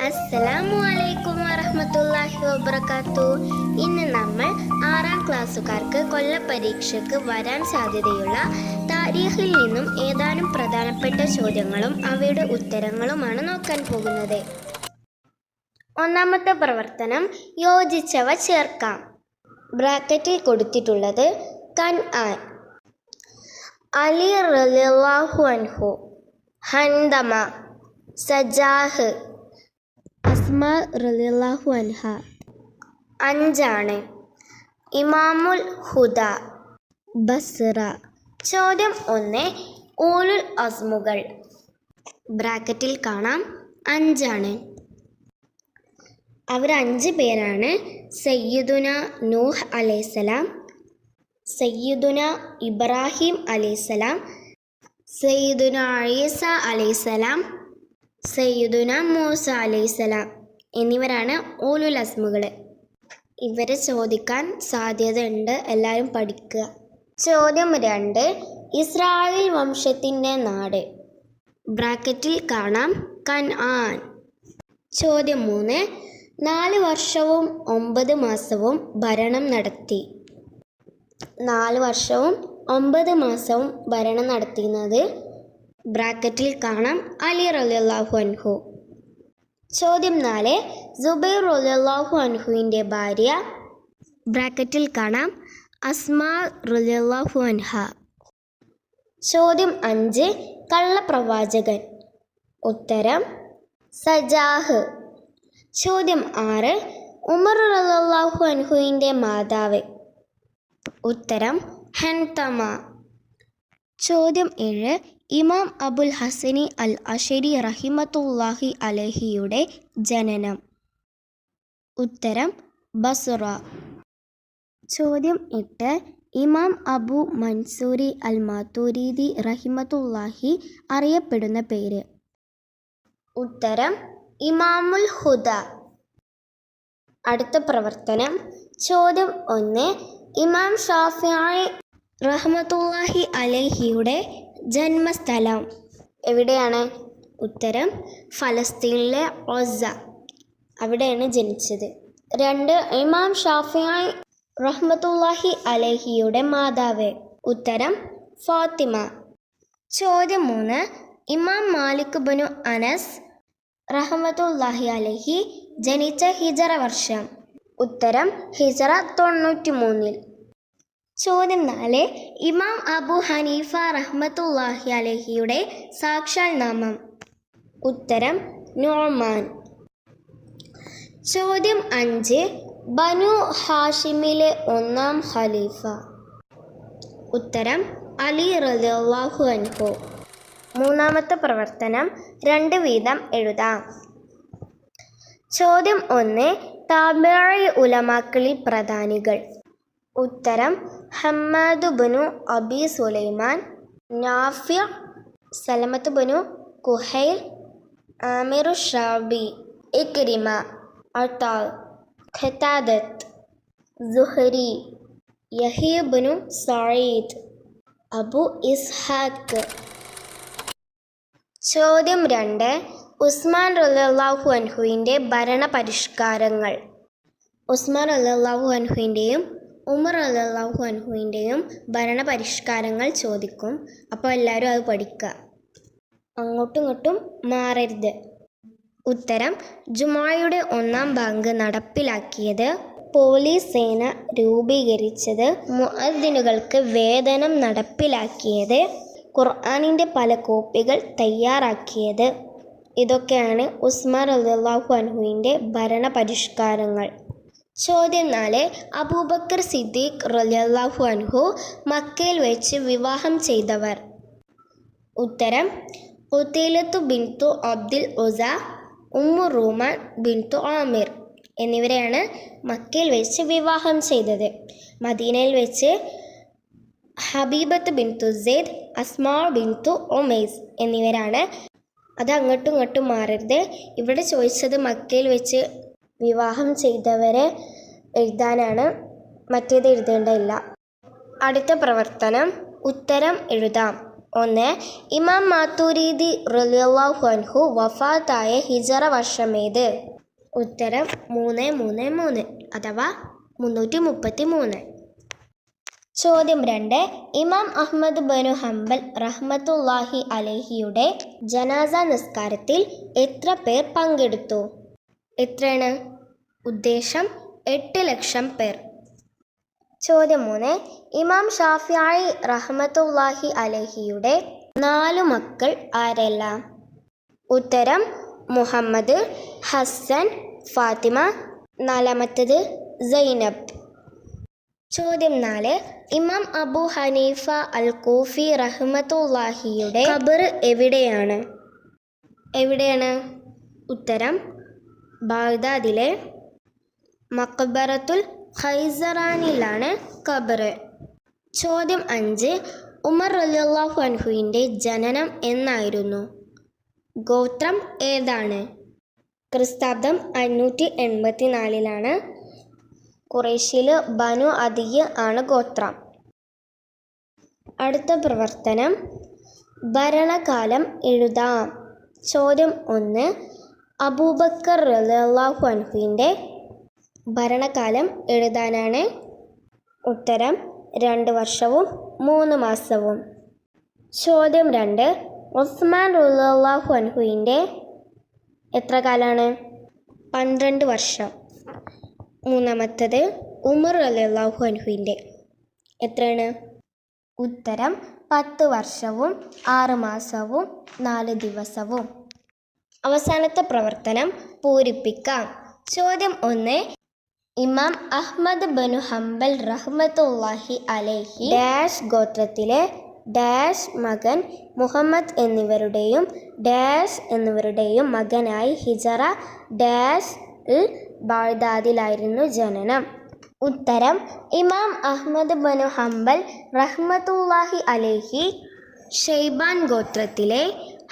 അസ്സലാമു അലൈക്കും വറഹ്മത്തുള്ളാഹി വബറകാതുഹു. ഇന്ന് നമ്മൾ 6ാം ക്ലാസ്സുകാർക്ക് കൊല്ലപ്പരീക്ഷയ്ക്ക് വരാൻ സാധ്യതയുള്ള താരീഖിൽ നിന്നും ഏതാനും പ്രധാനപ്പെട്ട ചോദ്യങ്ങളും അവയുടെ ഉത്തരങ്ങളുമാണ് നോക്കാൻ പോകുന്നത്. ഒന്നാമത്തെ പ്രവർത്തനം യോജിച്ചവ ചേർക്കാം. ബ്രാക്കറ്റിൽ കൊടുത്തിട്ടുള്ളത് കൻആൻ, അലി റളിയല്ലാഹു അൻഹു, ഹൻദമ, സജാഹ്, അസ്മാ റളിയല്ലാഹു അൻഹ. 5 ഇമാമുൽ ഹുദ, ബസ്റ. ചോദ്യം 1 ഊലുൽ അസ്മുകൾ. ബ്രാക്കറ്റിൽ കാണാം 5. അവർ 5 പേരാണ്: സയ്യിദുന നൂഹ് അലൈഹിസ്സലാം, സയ്യിദുന ഇബ്രാഹിം അലൈഹിസ്സലാം, സയ്യിദുന ഈസ അലൈഹിസ്സലാം, സയ്യിദുന മൂസ അലൈഹിസ്സലാം എന്നിവരാണ് ഊലുൽ അസ്മുകൾ. ഇവരെ ചോദിക്കാൻ സാധ്യതയുണ്ട്, എല്ലാവരും പഠിക്കുക. ചോദ്യം 2 ഇസ്രായേൽ വംശത്തിൻ്റെ നാട്. ബ്രാക്കറ്റിൽ കാണാം കൻആൻ. ചോദ്യം 3 4 വർഷവും 9 മാസവും ഭരണം നടത്തി. 4 വർഷവും 9 മാസവും ഭരണം നടത്തുന്നത് ബ്രാക്കറ്റിൽ കാണാം അലി റളിയല്ലാഹു അൻഹു. ചോദ്യം 4 സുബൈർ റളിയല്ലാഹു അൻഹുവിൻ്റെ ഭാര്യ. ബ്രാക്കറ്റിൽ കാണാം അസ്മാ റളിയല്ലാഹു അൻഹ. ചോദ്യം 5 കള്ളപ്രവാചകൻ. ഉത്തരം സജാഹ്. ചോദ്യം 6 ഉമർ റളിയല്ലാഹു അൻഹുവിൻ്റെ മാതാവ്. ഉത്തരം ഹൻതമ. ചോദ്യം 7 ഇമാം അബുൽ ഹസനി അൽ അശരി റഹിമത്തുല്ലാഹി അലൈഹിയുടെ ജനനം. ഉത്തരം ബസ്റ. ചോദ്യം 8 ഇമാം അബു മൻസൂരി അൽ മാതുരീദി റഹിമത്തുല്ലാഹി അറിയപ്പെടുന്ന പേര്. ഉത്തരം ഇമാമുൽ ഹുദ. അടുത്ത പ്രവർത്തനം ചോദ്യം 1 ഇമാം ഷാഫിഈ റഹ്മത്തുള്ളാഹി അലൈഹിയുടെ ജന്മസ്ഥലം എവിടെയാണ്? ഉത്തരം ഫലസ്തീനിലെ ഒസ, അവിടെയാണ് ജനിച്ചത്. 2 ഇമാം ഷാഫിഈ റഹ്മത്തുള്ളാഹി അലൈഹിയുടെ മാതാവ്. ഉത്തരം ഫാത്തിമ. ചോദ്യം 3 ഇമാം മാലിക് ബിനു അനസ് റഹ്മത്തുള്ളാഹി അലൈഹി ജനിച്ച ഹിജറ വർഷം. ഉത്തരം ഹിജറ 93. ചോദ്യം 4 ഇമാം അബു ഹനീഫ റഹ്മത്തുള്ളാഹി അലൈഹിയുടെ സാക്ഷാൽ നാമം. ഉത്തരം നുഅ്മാൻ. ചോദ്യം 5 ബനു ഹാഷിമിലെ 1ാം ഖലീഫ. ഉത്തരം അലി റളിയല്ലാഹു അൻഹു. മൂന്നാമത്തെ പ്രവർത്തനം 2 വീതം എഴുതാം. ചോദ്യം 1 താബിഈ ഉലമാക്കളിൽ പ്രധാനികൾ. ഉത്തരം ഹമ്മാദ് ബനു അബി സുലൈമാൻ, നാഫിഅ, സലമത്ത് ബനു കുഹൈൽ, ആമിറു ഷാബി, ഇക്രിമ, അതാ, ഖതാദത്ത്, സുഹരി, യഹ്യ ബനു സഈദ്, അബു ഇസ്ഹാഖ്. ചോദ്യം 2 ഉസ്മാൻ റളിയല്ലാഹു അൻഹുവിൻ്റെ ഭരണ പരിഷ്കാരങ്ങൾ. ഉസ്മാൻ റളിയല്ലാഹു അൻഹുവിൻ്റെയും ഉമർ റളിയല്ലാഹു അൻഹുവിൻ്റെയും ഭരണ പരിഷ്കാരങ്ങൾ ചോദിക്കും. അപ്പോൾ എല്ലാവരും അത് പഠിക്കുക, അങ്ങോട്ടും ഇങ്ങോട്ടും മാറരുത്. ഉത്തരം ജുമായുടെ 1ാം ബാങ്ക് നടപ്പിലാക്കിയത്, പോലീസ് സേന രൂപീകരിച്ചത്, മുഅദ്ദിനുകൾക്ക് വേതനം നടപ്പിലാക്കിയത്, ഖുർആനിൻ്റെ പല കോപ്പികൾ തയ്യാറാക്കിയത്. ഇതൊക്കെയാണ് ഉസ്മാൻ റളിയല്ലാഹു അൻഹുവിൻ്റെ ഭരണ പരിഷ്കാരങ്ങൾ. ചോദ്യം 4 അബൂബക്കർ സിദ്ദീഖ് റളിയല്ലാഹു അൻഹു മക്കയിൽ വെച്ച് വിവാഹം ചെയ്തവർ. ഉത്തരം ഖുതൈലത്തു ബിൻതു അബ്ദിൽ ഉസ, ഉമ്മു റൂമാൻ ബിൻതു ആമിർ എന്നിവരെയാണ് മക്കയിൽ വെച്ച് വിവാഹം ചെയ്തത്. മദീനയിൽ വെച്ച് ഹബീബത്ത് ബിൻതു സെയ്ദ്, അസ്മാ ബിൻതു ഉമൈസ് എന്നിവരാണ്. അത് അങ്ങോട്ടും ഇങ്ങോട്ടും മാറരുത്. ഇവിടെ ചോദിച്ചത് മക്കയിൽ വെച്ച് വിവാഹം ചെയ്തവരെ എഴുതാനാണ്, മറ്റേത് എഴുതേണ്ടതില്ല. അടുത്ത പ്രവർത്തനം ഉത്തരം എഴുതാം. ഒന്ന്, ഇമാം മാത്തുരീദി റളിയല്ലാഹു അൻഹു വഫാത്തായ ഹിജറ വർഷമേത്? ഉത്തരം 333 അഥവാ 333. ചോദ്യം 2, ഇമാം അഹ്മദ് ബിൻ ഹംബൽ റഹ്മത്തുള്ളാഹി അലൈഹിയുടെ ജനാസ നിസ്കാരത്തിൽ എത്ര പേർ പങ്കെടുത്തു? എത്രയാണ്? ഉദ്ദേശം 8 ലക്ഷം പേർ. ചോദ്യം 3, ഇമാം ഷാഫിഈ റഹ്മത്തുള്ളാഹി അലൈഹിയുടെ 4 മക്കൾ ആരെല്ലാം? ഉത്തരം മുഹമ്മദ്, ഹസൻ, ഫാത്തിമ, 4മത്തത് സൈനബ്. ചോദ്യം 4, ഇമാം അബു ഹനീഫ അൽ കൂഫി റഹ്മത്തുള്ളാഹിയുടെ ഖബർ എവിടെയാണ്? ഉത്തരം ബാഗ്ദാദിലെ മഖ്ബറത്തുൽ ഖൈസറാനിലാണ് ഖബർ. ചോദ്യം 5, ഉമർ റളിയല്ലാഹു അൻഹുവിൻ്റെ ജനനം എന്നായിരുന്നു? ഗോത്രം ഏതാണ്? ക്രിസ്താബ്ദം 584 ഖുറൈശിൽ ബനു അദിയ് ആണ് ഗോത്രം. അടുത്ത പ്രവർത്തനം ഭരണകാലം എഴുതാം. ചോദ്യം 1, അബൂബക്കർ റളിയല്ലാഹു അൻഹുവിൻ്റെ ഭരണകാലം എഴുതാനാണ്. ഉത്തരം 2 വർഷവും 3 മാസവും. ചോദ്യം 2, ഉസ്മാൻ റളിയല്ലാഹു അൻഹുവിൻ്റെ എത്ര കാലമാണ്? 12 വർഷം. 3മത്തത് ഉമർ റളിയല്ലാഹു അൻഹുവിൻ്റെ എത്രയാണ്? ഉത്തരം 10 വർഷവും 6 മാസവും 4 ദിവസവും. അവസാനത്തെ പ്രവർത്തനം പൂരിപ്പിക്കാം. ചോദ്യം 1, ഇമാം അഹ്മദ് ബിൻ ഹംബൽ റഹ്മത്തുള്ളാഹി അലൈഹി ഡാഷ് ഗോത്രത്തിലെ ഡാഷ് മകൻ മുഹമ്മദ് എന്നിവരുടെയും മകനായി ഹിജറ ഡാഷ് ബാഗ്ദാദിലായിരുന്നു ജനനം. ഉത്തരം ഇമാം അഹ്മദ് ബിൻ ഹംബൽ റഹ്മത്തുള്ളാഹി അലൈഹി ഷെയ്ബാൻ ഗോത്രത്തിലെ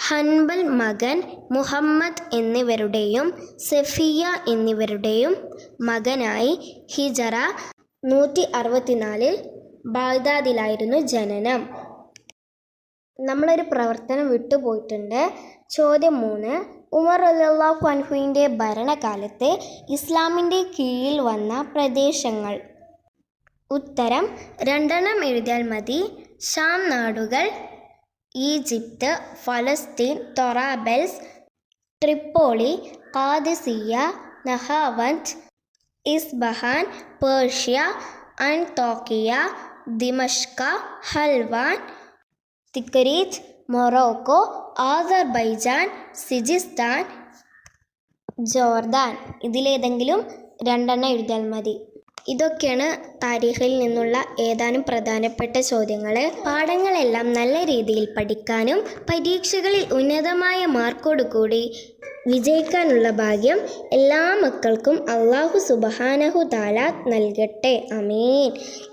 ഹൻബൽ മകൻ മുഹമ്മദ് എന്നിവരുടെയും സഫിയ എന്നിവരുടെയും മകനായി ഹിജറ 164 ബാഗ്ദാദിലായിരുന്നു ജനനം. നമ്മളൊരു പ്രവർത്തനം വിട്ടുപോയിട്ടുണ്ട്. ചോദ്യം 3, ഉമർ റളിയല്ലാഹു അൻഹുവിൻ്റെ ഭരണകാലത്ത് ഇസ്ലാമിൻ്റെ കീഴിൽ വന്ന പ്രദേശങ്ങൾ? ഉത്തരം 2 എഴുതിയാൽ മതി. ഷാം നാടുകൾ, Egypt, Falastin, Tarabulus, Tripoli, Qadisiyyah, Nahavand, Isfahan, Persia, Antakya, Dimashq, Hulwan, Tikrit, Morocco, Azerbaijan, Sijistan, Jordan. ഇതിലേതെങ്കിലും 2 എഴുതിയാൽ മതി. ഇതൊക്കെയാണ് താരീഖിൽ നിന്നുള്ള ഏതാനും പ്രധാനപ്പെട്ട ചോദ്യങ്ങൾ. പാഠങ്ങളെല്ലാം നല്ല രീതിയിൽ പഠിക്കാനും പരീക്ഷകളിൽ ഉന്നതമായ മാർക്കോടുകൂടി വിജയിക്കാനുള്ള ഭാഗ്യം എല്ലാ മക്കൾക്കും അല്ലാഹു സുബ്ഹാനഹു തആല നൽകട്ടെ. ആമീൻ.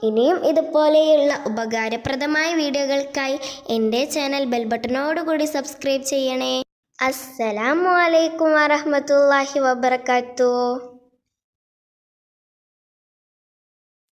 ഇനിയും ഇതുപോലെയുള്ള ഉപകാരപ്രദമായ വീഡിയോകൾക്കായി എൻ്റെ ചാനൽ ബെൽ ബട്ടണോടുകൂടി സബ്സ്ക്രൈബ് ചെയ്യണേ. അസ്സലാമു അലൈക്കും വറഹ്മത്തുള്ളാഹി വബറകാതുഹു.